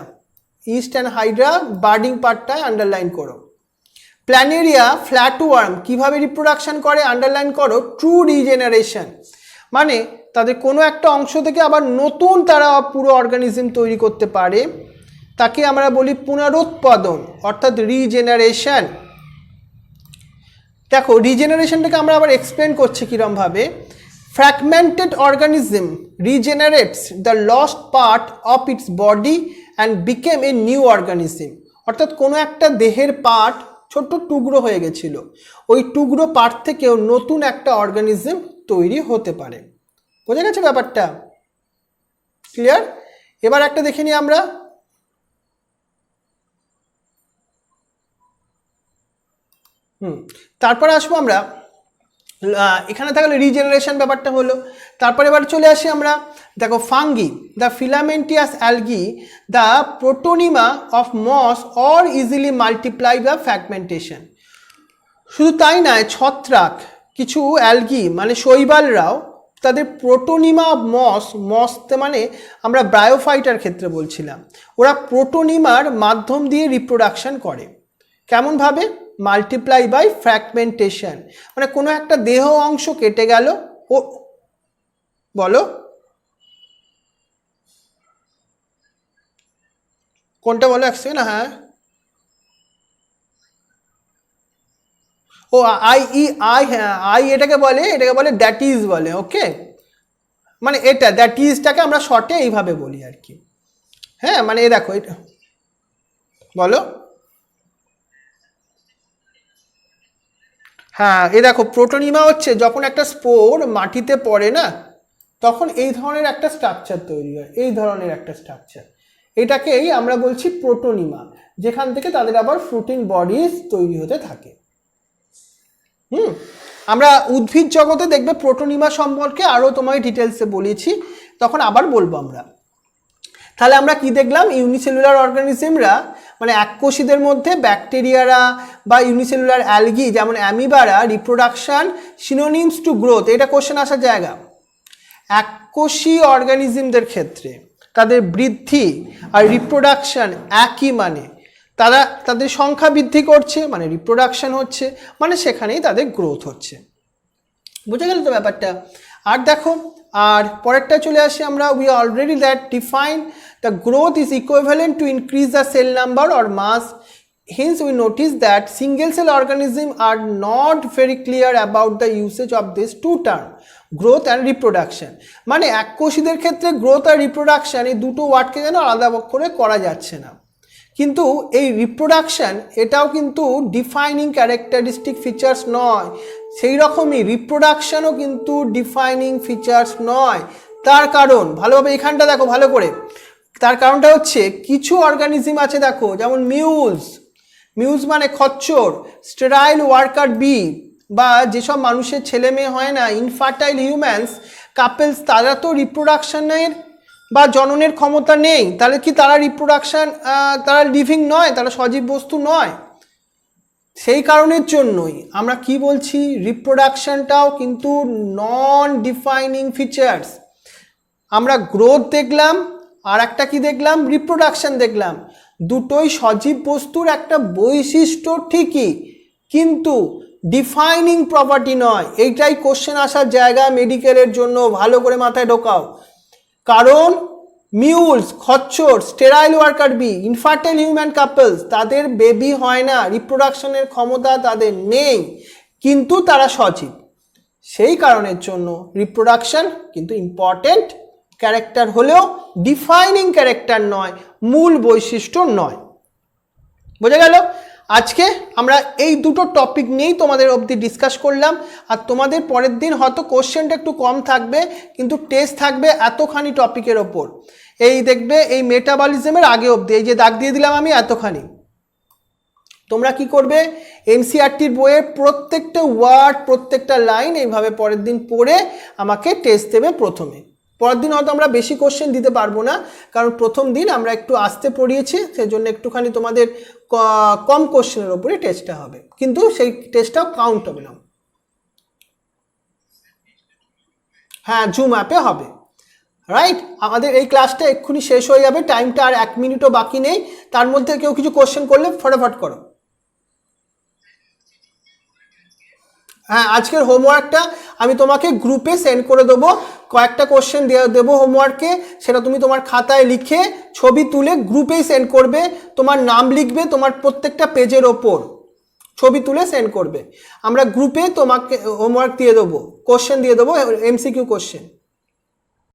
A: ইস্ট অ্যান্ড হাইড্রা বার্ডিং পার্টটায় আন্ডারলাইন করো। প্ল্যানেরিয়া, ফ্ল্যাটওয়ার্ম কিভাবে রিপ্রোডাকশন করে, আন্ডারলাইন করো ট্রু রিজেনারেশন, মানে তাদের কোনো একটা অংশ থেকে আবার নতুন তারা পুরো অর্গানিজম তৈরি করতে পারে, তাকে আমরা বলি পুনরুৎপাদন অর্থাৎ রিজেনারেশন। দেখো রিজেনারেশনটাকে আমরা আবার এক্সপ্লেন করছি কীরমভাবে। Fragmented organism regenerates the lost part of its body and became a new organism. অর্থাৎ কোনো একটা দেহের পার্ট ছোট্ট টুকরো হয়ে গেছিল, ওই টুকরো পার্ট থেকেও নতুন একটা অর্গানিজম তৈরি হতে পারে। বোঝা গেছে ব্যাপারটা? ক্লিয়ার? এবার একটা দেখে নিই আমরা। তারপরে আসবো আমরা, এখানে থাকলে রিজেনারেশন ব্যাপারটা হলো। তারপরে এবার চলে আসি আমরা, দেখো fungi, the filamentous algae, the protonema of moss or easily multiply by fragmentation. শুধু তাই নয়, ছত্রাক, কিছু অ্যালগি মানে শৈবালরাও তাদের প্রোটোনিমা অফ মস মানে আমরা ব্রায়োফাইটার ক্ষেত্রে বলছিলাম, ওরা প্রোটোনিমার মাধ্যম দিয়ে রিপ্রোডাকশন করে। কেমনভাবে? মাল্টিপ্লাই বাই ফ্র্যাগমেন্টেশন, মানে কোনো একটা দেহ অংশ কেটে গেল, ও বলো কোনটা বলো এক সেকেন্ড। হ্যাঁ, ও আই এটাকে বলে দ্যাট ইজ বলে। ওকে, মানে এটা দ্যাট ইজটাকে আমরা শর্টে এইভাবে বলি আর কি। হ্যাঁ, মানে এ দেখো এটা বলো। হ্যাঁ, এ দেখো প্রোটোনিমা হচ্ছে যখন একটা স্পোর মাটিতে পড়ে না, তখন এই ধরনের একটা স্ট্রাকচার তৈরি হয়, এই ধরনের একটা স্ট্রাকচার, এটাকেই আমরা বলছি প্রোটোনিমা, যেখান থেকে তাদের আবার ফ্রুটিং বডিজ তৈরি হতে থাকে। আমরা উদ্ভিদ জগতে দেখবে প্রোটোনিমা সম্পর্কে আরও তোমাকে ডিটেলসে বলেছি, তখন আবার বলবো আমরা। তাহলে আমরা কি দেখলাম? ইউনিসেলুলার অর্গানিজমরা মানে এককোষীদের মধ্যে ব্যাকটেরিয়ারা বা ইউনিসেলুলার অ্যালগি যেমন অ্যামিবারা রিপ্রোডাকশন সিনোনিমস টু গ্রোথ, এটা কোশ্চেন আসার জায়গা। এককোষী অর্গানিজমদের ক্ষেত্রে তাদের বৃদ্ধি আর রিপ্রোডাকশন একই, মানে তারা তাদের সংখ্যা বৃদ্ধি করছে মানে রিপ্রোডাকশন হচ্ছে, মানে সেখানেই তাদের গ্রোথ হচ্ছে। বুঝে গেল তো ব্যাপারটা? আর দেখো, আর পরেরটা চলে আসি আমরা। We already that define the growth is equivalent to increase the cell number or mass. Hence we notice that single cell organisms are not very clear about the usage of these two terms, growth and reproduction. মানে এককোষীদের ক্ষেত্রে growth আর reproduction এই দুটো ওয়ার্ডকে যেন আলাদা করে করা যাচ্ছে না, কিন্তু এই রিপ্রোডাকশন এটাও কিন্তু ডিফাইনিং ক্যারেক্টারিস্টিক ফিচার্স নয়, সেই রকমই রিপ্রোডাকশনও কিন্তু ডিফাইনিং ফিচার্স নয়। তার কারণ ভালোভাবে এখানটা দেখো ভালো করে, তার কারণটা হচ্ছে কিছু অর্গানিজম আছে দেখো, যেমন মিউজ মানে খচ্চর, স্টেরাইল ওয়ার্কার বি, বা যেসব মানুষের ছেলে মেয়ে হয় না, ইনফার্টাইল হিউম্যানস কাপেলস, তারা তো রিপ্রোডাকশনের বা জননের ক্ষমতা নেই, তাহলে কি তারা রিপ্রোডাকশন, তারা লিভিং নয়, তারা সজীব বস্তু নয়। সেই কারণের জন্যই আমরা কি বলছি, রিপ্রোডাকশনটাও কিন্তু নন ডিফাইনিং ফিচার্স। আমরা গ্রোথ দেখলাম, আর একটা কি দেখলাম, রিপ্রোডাকশন দেখলাম, দুটোই সজীব বস্তুর একটা বৈশিষ্ট্য ঠিকই, কিন্তু ডিফাইনিং প্রপার্টি নয়। এইটাই কোশ্চেন আসার জায়গা মেডিকেলের জন্য, ভালো করে মাথায় ঢোকাও। কারণ মিউলস, খচ্চর, sterile worker bee, infertile human couples, তাদের বেবি হয় না, রিপ্রোডাকশনের ক্ষমতা তাদের নেই, কিন্তু তারা সজীব। সেই কারণের জন্য রিপ্রোডাকশন কিন্তু ইম্পর্টেন্ট ক্যারেক্টার হলেও ডিফাইনিং ক্যারেক্টার নয়, মূল বৈশিষ্ট্য নয়। বোঝা গেল? আজকে আমরা এই দুটো টপিক নিয়েই তোমাদের অবধি ডিসকাস করলাম। আর তোমাদের পরের দিন হয়তো কোশ্চেনটা একটু কম থাকবে, কিন্তু টেস্ট থাকবে এতখানি টপিকের ওপর। এই দেখবে এই মেটাবলিজমের আগে অবধি, এই যে দাগ দিয়ে দিলাম আমি এতখানি, তোমরা কি করবে, এনসিইআরটির বইয়ের প্রত্যেকটা ওয়ার্ড প্রত্যেকটা লাইন এইভাবে পরের দিন পড়ে আমাকে টেস্ট দেবে প্রথমে। পরের দিন হয়তো আমরা বেশি কোশ্চেন দিতে পারবো না, কারণ প্রথম দিন আমরা একটু আস্তে পড়িয়েছি, সেজন্য একটুখানি তোমাদের কম কোশ্চেনের ওপরে টেস্টটা হবে, কিন্তু সেই টেস্টটাও কাউন্ট হবে না। হ্যাঁ, জুম অ্যাপে হবে। রাইট, আমাদের এই ক্লাসটা এক্ষুনি শেষ হয়ে যাবে, টাইমটা আর 1 মিনিটও বাকি নেই। তার মধ্যে কেউ কিছু কোশ্চেন করলে ফটাফট করো। হ্যাঁ, আজকের হোমওয়ার্কটা আমি তোমাকে গ্রুপে সেন্ড করে দেবো, কয়েকটা কোশ্চেন দেবো হোমওয়ার্কে, সেটা তুমি তোমার খাতায় লিখে ছবি তুলে গ্রুপেই সেন্ড করবে, তোমার নাম লিখবে তোমার প্রত্যেকটা পেজের ওপর, ছবি তুলে সেন্ড করবে। আমরা গ্রুপে তোমাকে হোমওয়ার্ক দিয়ে দেবো, কোশ্চেন দিয়ে দেবো, এমসিকিউ কোশ্চেন।